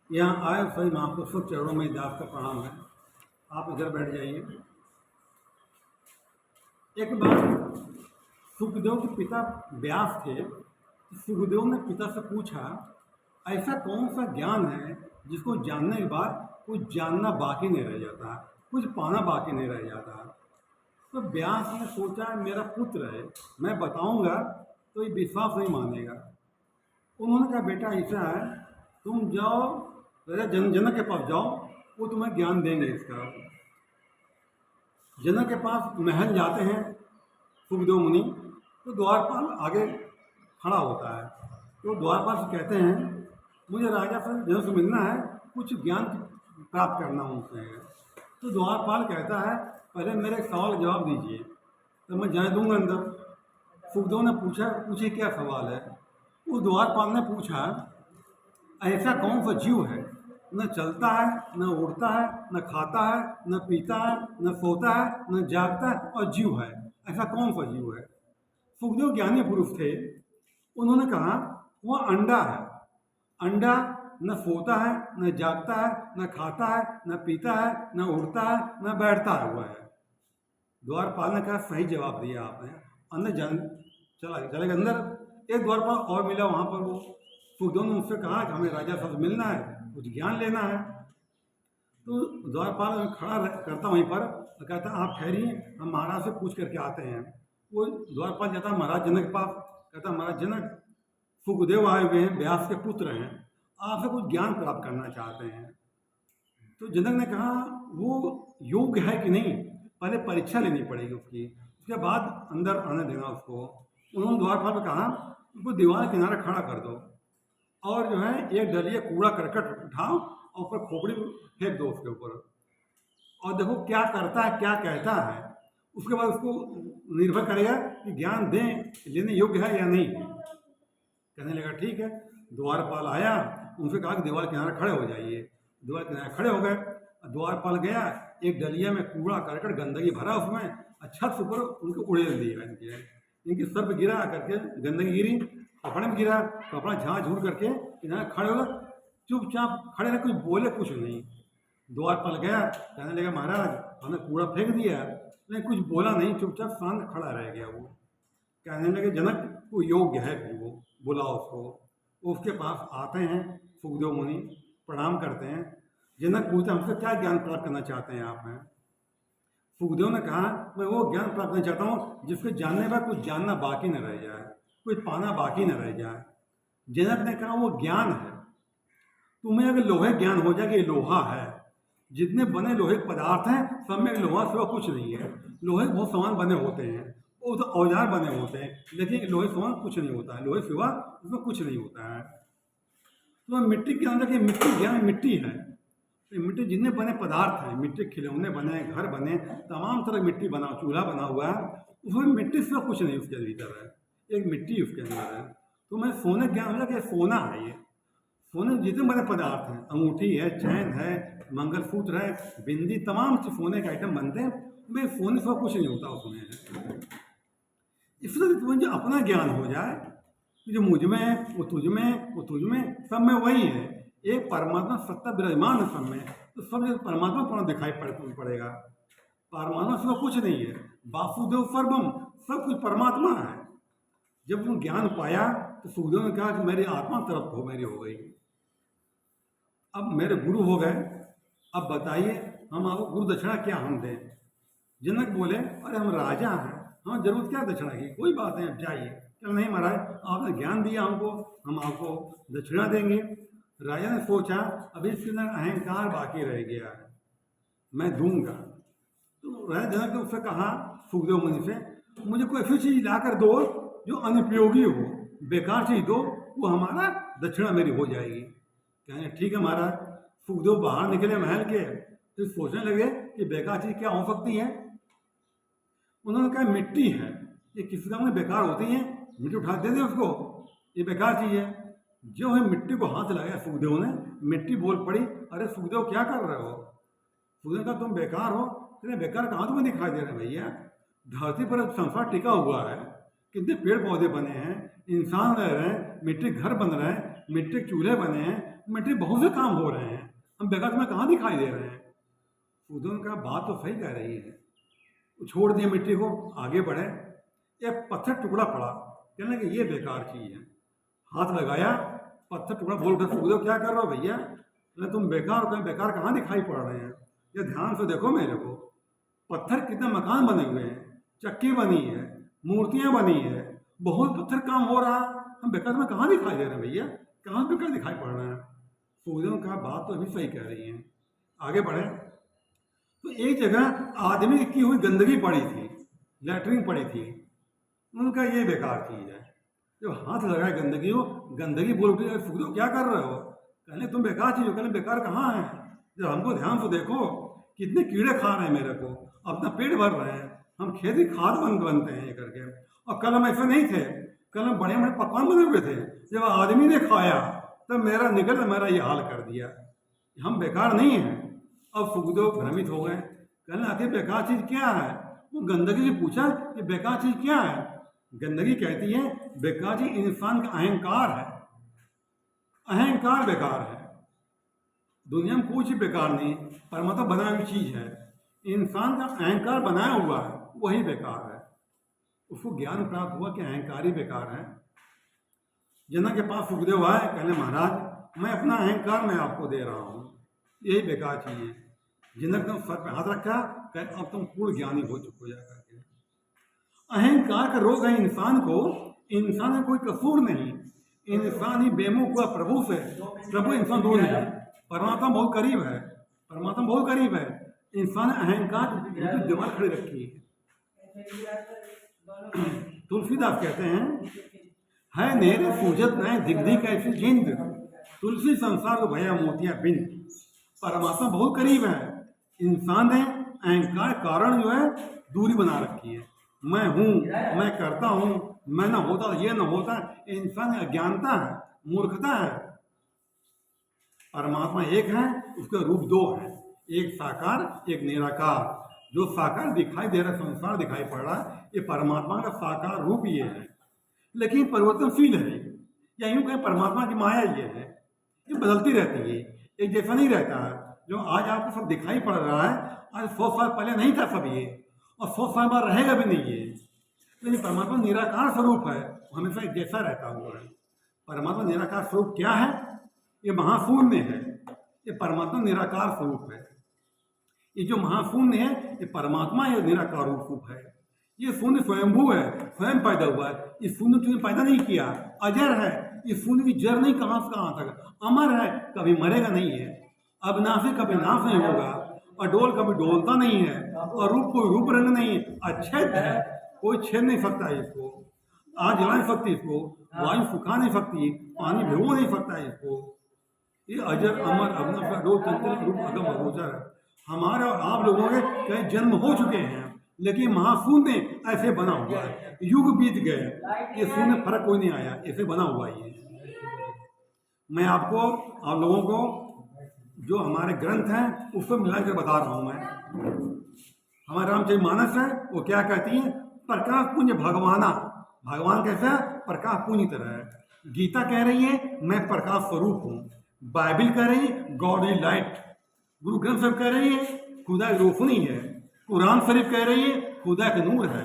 यहाँ आए सही महापुरुषों चरणों में दास का प्रणाम है। आप इधर बैठ जाइए। एक बार सुखदेव के पिता व्यास थे। सुखदेव ने पिता से पूछा, ऐसा कौन सा ज्ञान है जिसको जानने के बाद कुछ जानना बाकी नहीं रह जाता, कुछ पाना बाकी नहीं रह जाता। तो व्यास ने सोचा, मेरा पुत्र है, मैं बताऊंगा तो ये विश्वास नहीं मानेगा। उन्होंने कहा, बेटा ऐसा है, तुम जाओ राजा जनक के पास जाओ, वो तुम्हें ज्ञान देंगे इसका। जनक के पास महल जाते हैं सुखदेव मुनि, तो द्वारपाल आगे खड़ा होता है। तो द्वारपाल से कहते हैं, मुझे राजा से जनक से मिलना है, कुछ ज्ञान प्राप्त करना उनसे। तो द्वारपाल कहता है, पहले मेरे सवाल जवाब दीजिए तो मैं जाने दूंगा अंदर। सुखदेव ने पूछा, पूछे क्या सवाल है। उस द्वारपाल ने पूछा, ऐसा कौन सा जीव है न चलता है, न उड़ता है, न खाता है, न पीता है, न सोता है, न जागता है और जीव है, ऐसा कौन सा जीव है। सुखदेव ज्ञानी पुरुष थे। उन्होंने कहा, वह अंडा है। अंडा न सोता है, न जागता है, न खाता है, न पीता है, न उड़ता है, न बैठता हुआ है। द्वारपाल ने कहा, सही जवाब दिया आपने। अंदर चले गए अंदर। एक द्वारपाल और मिला वहाँ पर। वो सुखदेव ने उससे कहा कि हमें राजा से मिलना है, कुछ ज्ञान लेना है। तो द्वारपाल खड़ा करता वहीं पर, तो कहता, आप ठहरिए, हम महाराज से पूछ करके आते हैं। वो द्वारपाल जाता महाराज जनक के पास, कहता, महाराज जनक, सुखदेव आए हुए हैं, व्यास के पुत्र हैं, आपसे कुछ ज्ञान प्राप्त करना चाहते हैं। तो जनक ने कहा, वो योग्य है कि नहीं, पहले परीक्षा लेनी पड़ेगी उसकी, उसके बाद अंदर आने देना उसको। उन्होंने द्वारपाल पर कहा, उसको दीवार किनारे खड़ा कर दो और जो है एक डलिया कूड़ा करकट उठाओ और ऊपर खोपड़ी फेंक दो उसके ऊपर, और देखो क्या करता है, क्या कहता है। उसके बाद उसको निर्भर करेगा कि ज्ञान दें लेने योग्य है या नहीं। कहने लगा, ठीक है। द्वारपाल आया, उनसे कहा कि दीवार किनारे खड़े हो जाइए। दीवार किनारे खड़े हो गए। द्वारपाल गया, एक डलिया में कूड़ा करकट गंदगी भरा उसमें, छत से ऊपर उनको उड़ेल दिया। इनके सर पर गिरा करके गंदगी गिरी, कपड़े में गिरा, कपड़ा झाड़ झूड़ करके किनारे खड़े हो गए। चुपचाप खड़े रहे, कुछ बोले कुछ नहीं। द्वारपाल गया, कहने लगा, महाराज हमने कूड़ा फेंक दिया, लेकिन कुछ बोला नहीं, चुपचाप शांत खड़ा रह गया। वो कहने लगे, जनक वो योग्य है, फिर वो बुलाओ उसको। उसके पास आते हैं सुखदेव मुनि, प्रणाम करते हैं। जनक पूछते, हमसे क्या ज्ञान प्राप्त करना चाहते हैं आप हैं। सुखदेव ने कहा, मैं वो ज्ञान प्राप्त करना चाहता हूँ जिसके जानने पर कुछ जानना बाकी न रह जाए, कुछ पाना बाकी न रह जाए। जनक ने कहा, वो ज्ञान है। तुम्हें अगर लोहे ज्ञान हो जाए कि ये लोहा है, जितने बने लोहे पदार्थ हैं सब में लोहा सिवा कुछ नहीं है। लोहे बहुत सामान बने होते हैं, वो तो औजार बने होते हैं, लेकिन लोहे सामान कुछ नहीं होता है, लोहे सिवा उसमें कुछ नहीं होता है। तो मिट्टी के अंदर की मिट्टी ज्ञान मिट्टी है। तो मिट्टी जितने बने पदार्थ हैं, मिट्टी खिलौने बने, घर बने, तमाम तरह की मिट्टी बना, चूल्हा बना हुआ है, उसमें मिट्टी सिवा कुछ नहीं उसके भीतर है, एक मिट्टी उसके अंदर है। तो मैं सोने ज्ञान हो जाए कि सोना है ये। सोने जितने बड़े पदार्थ हैं, अंगूठी है, चैन है, मंगलसूत्र है, बिंदी, तमाम सोने के आइटम बनते हैं, मैं सोने से कुछ नहीं होता उसमें। इसलिए तुम्हें जो अपना ज्ञान हो जाए कि जो मुझ में है, वो तुझ में है, वो तुझ में, सब में वही है, एक परमात्मा सत्ता विराजमान है सब में, तो सब जगह परमात्मा पूर्ण दिखाई पड़ेगा। परमात्मा से कुछ नहीं है, वासुदेव सर्वम, सब कुछ परमात्मा है। जब तुम ज्ञान पाया तो सुखदेव ने कहा कि मेरी आत्मा तरफ हो, मेरी हो गई, अब मेरे गुरु हो गए, अब बताइए हम आपको गुरु दक्षिणा क्या हम दें। जनक बोले, अरे हम राजा हैं, हाँ जरूरत क्या दक्षिणा की, कोई बात नहीं, अब जाइए। चलो, नहीं महाराज आपने ज्ञान दिया हमको, हम आपको दक्षिणा देंगे। राजा ने सोचा, अभी इसके अंदर अहंकार बाकी रह गया है, मैं दूंगा। तो राजा जनक ने उससे कहा, सुखदेव मुनि से, मुझे कोई ऐसी चीज ला कर दो जो अनुपयोगी हो, बेकार चीज दो, वो हमारा दक्षिणा मेरी हो जाएगी। कहने, ठीक है महाराज। सुखदेव बाहर निकले महल के, फिर सोचने लगे कि बेकार चीज क्या हो सकती है। उन्होंने कहा, मिट्टी है, ये किसी काम में बेकार होती है, मिट्टी उठा दे दे उसको, ये बेकार चीज है। जो है मिट्टी को हाथ लगाया सुखदेव ने, मिट्टी बोल पड़ी, अरे सुखदेव क्या कर रहे हो। सुखदेव कहा, तुम बेकार हो। कहते, बेकार कहाँ तुम्हें दिखाई दे रहे भैया, धरती पर संसार टिका हुआ है, कितने पेड़ पौधे बने हैं, इंसान रह रहे हैं, मिट्टी के घर बन रहे हैं, मिट्टी के चूल्हे बने हैं, मिट्टी बहुत से काम हो रहे हैं, हम बेकार में कहाँ दिखाई दे रहे हैं। फूदन का बात तो सही कह रही है, छोड़ दिए मिट्टी को, आगे बढ़े। एक पत्थर टुकड़ा पड़ा, कहने कि ये बेकार चीज़ है, हाथ लगाया, पत्थर टुकड़ा बोल कर फूदो, क्या कर रहे हो भैया? बोले तुम बेकार, कहीं बेकार कहाँ दिखाई पड़ रहे हैं, ये ध्यान से देखो मेरे को। पत्थर कितने मकान बने हुए हैं, चक्की बनी है, मूर्तियाँ बनी है, बहुत पत्थर काम हो रहा है, हम बेकार में कहाँ दिखाई दे रहे हैं भैया, कहाँ बेकार दिखाई पड़ रहे हैं। फूदन का बात तो अभी सही कह रही है। आगे बढ़े तो एक जगह आदमी की हुई गंदगी पड़ी थी, लैट्रिन पड़ी थी, उनका ये बेकार चीज़ है। जब हाथ लगाए गंदगी हो, गंदगी बोल उठे, फूदो क्या कर रहे हो? कहले तुम बेकार चीज़ हो। कहले बेकार कहाँ है, जब हमको ध्यान से देखो, कितने कीड़े खा रहे हैं मेरे को, अपना पेट भर रहे हैं, हम खेती खाद बनते हैं ये करके। और कल हम ऐसे नहीं थे, कल हम बड़े बड़े पकवान बने हुए थे, जब आदमी ने खाया तब मेरा ये हाल कर दिया। हम बेकार नहीं हैं। अब फूदो भ्रमित हो गए, कहने आखिर बेकार चीज़ क्या है? वो गंदगी से पूछा कि बेकार चीज़ क्या है? गंदगी कहती है बेकार चीज इंसान का अहंकार है, अहंकार बेकार है। दुनिया में कोई चीज़ बेकार नहीं, परमात्मा बनाई हुई चीज़ है, इंसान का अहंकार बनाया हुआ है, वही बेकार है। उसको ज्ञान प्राप्त हुआ कि अहंकार ही बेकार है। जनक के पास सुखदेव आए, कहने महाराज मैं अपना अहंकार मैं आपको दे रहा हूँ, यही बेकार चीज़ है। जनक ने सर पे हाथ रखा, कहे अब तुम पूर्ण ज्ञानी हो चुके जा करके। अहंकार का रोग है इंसान को, इंसान में कोई कसूर नहीं, इंसान ही बेमुख हुआ प्रभु से, प्रभु इंसान दूर नहीं, परमात्मा बहुत करीब है, परमात्मा बहुत करीब है। इंसान अहंकार दिमाग खड़ी रखी है। तुलसीदास कहते हैं, है नेरे सूझत नहीं दिग्धि कैसी जिंद, तुलसी संसार को भया मोतिया बिंद। परमात्मा बहुत करीब है, इंसान ने अहंकार कारण जो है दूरी बना रखी है। मैं हूँ, मैं करता हूँ, मैं न होता ये न होता, इंसान अज्ञानता है, मूर्खता है। परमात्मा एक है, उसके रूप दो हैं, एक साकार एक निराकार। जो साकार दिखाई दे रहा, संसार दिखाई पड़ रहा है, ये परमात्मा का साकार रूप ये है, लेकिन परिवर्तनशील है। या यूँ कहें परमात्मा की माया ये है, ये बदलती रहती है, एक जैसा नहीं रहता है। जो आज आपको सब दिखाई पड़ रहा है, आज 100 साल पहले नहीं था सब ये, और 100 साल बाद रहेगा भी नहीं ये। लेकिन परमात्मा निराकार स्वरूप है, हमेशा एक जैसा रहता हुआ है। परमात्मा निराकार स्वरूप क्या है? ये महाशून्य है, ये परमात्मा निराकार स्वरूप है। ये जो महाशून्य है, ये परमात्मा ये निराकार रूप है। ये शून्य स्वयंभू है, स्वयं पैदा हुआ है। इस शून्य तुमने पैदा नहीं किया, अजर है। इस शून्य की जड़ नहीं कहाँ से कहाँ तक, अमर है, कभी मरेगा नहीं है, अविनाशी कभी नाश नहीं होगा, अडोल कभी डोलता नहीं है, और रूप कोई रूप रंग नहीं है, अछेद है, कोई छेद नहीं सकता है इसको, आग जला नहीं सकती इसको, वायु सुखा नहीं सकती, पानी भिगो नहीं सकता है इसको। ये अजर अमर अविनाशी अडोल चंचल रूप अगम अगोचर है। हमारे और आप लोगों के कई जन्म हो चुके हैं, लेकिन महाशून्य ऐसे बना हुआ है, युग बीत गए, ये शून्य फर्क कोई नहीं आया, ऐसे बना हुआ है। मैं आपको आप लोगों को जो हमारे ग्रंथ हैं उसको मिलाकर बता रहा हूँ। मैं हमारे रामचरितमानस है, वो क्या कहती है? प्रकाश पुंज भगवाना, भगवान कैसा? प्रकाश पुंज की तरह है। गीता कह रही है मैं प्रकाश स्वरूप हूँ, बाइबिल कह रही है God is light, Guru Granth साहब कह रही है खुदा की रोशनी है, कुरान शरीफ कह रही है खुदा का नूर है,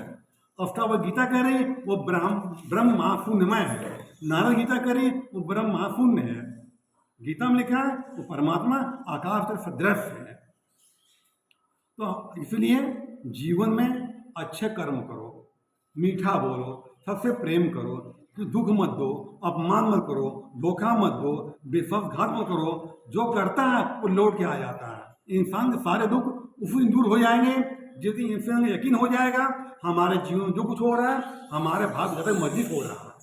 अष्टावक्र गीता कह रही है वो ब्रह्म महाशून्यमय है, नारद गीता कह रही है वो ब्रह्म महाशून्य है। गीता में लिखा है वो परमात्मा आकाश तक सदृश है। तो इसलिए जीवन में अच्छे कर्म करो, मीठा बोलो, सबसे प्रेम करो, दुख मत दो, अपमान मत करो, धोखा मत दो, विश्वासघात मत करो। जो करता है वो लौट के आ जाता है। इंसान के सारे दुख उसी दिन दूर हो जाएंगे जिस दिन इंसान को यकीन हो जाएगा हमारे जीवन में जो कुछ हो रहा है हमारे भाग ज़्यादा मजबूत हो रहा है।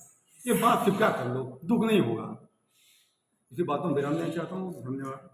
ये बात स्वीकार कर लो, दुख नहीं होगा। इसी बातों में विराम देना चाहता हूँ। धन्यवाद।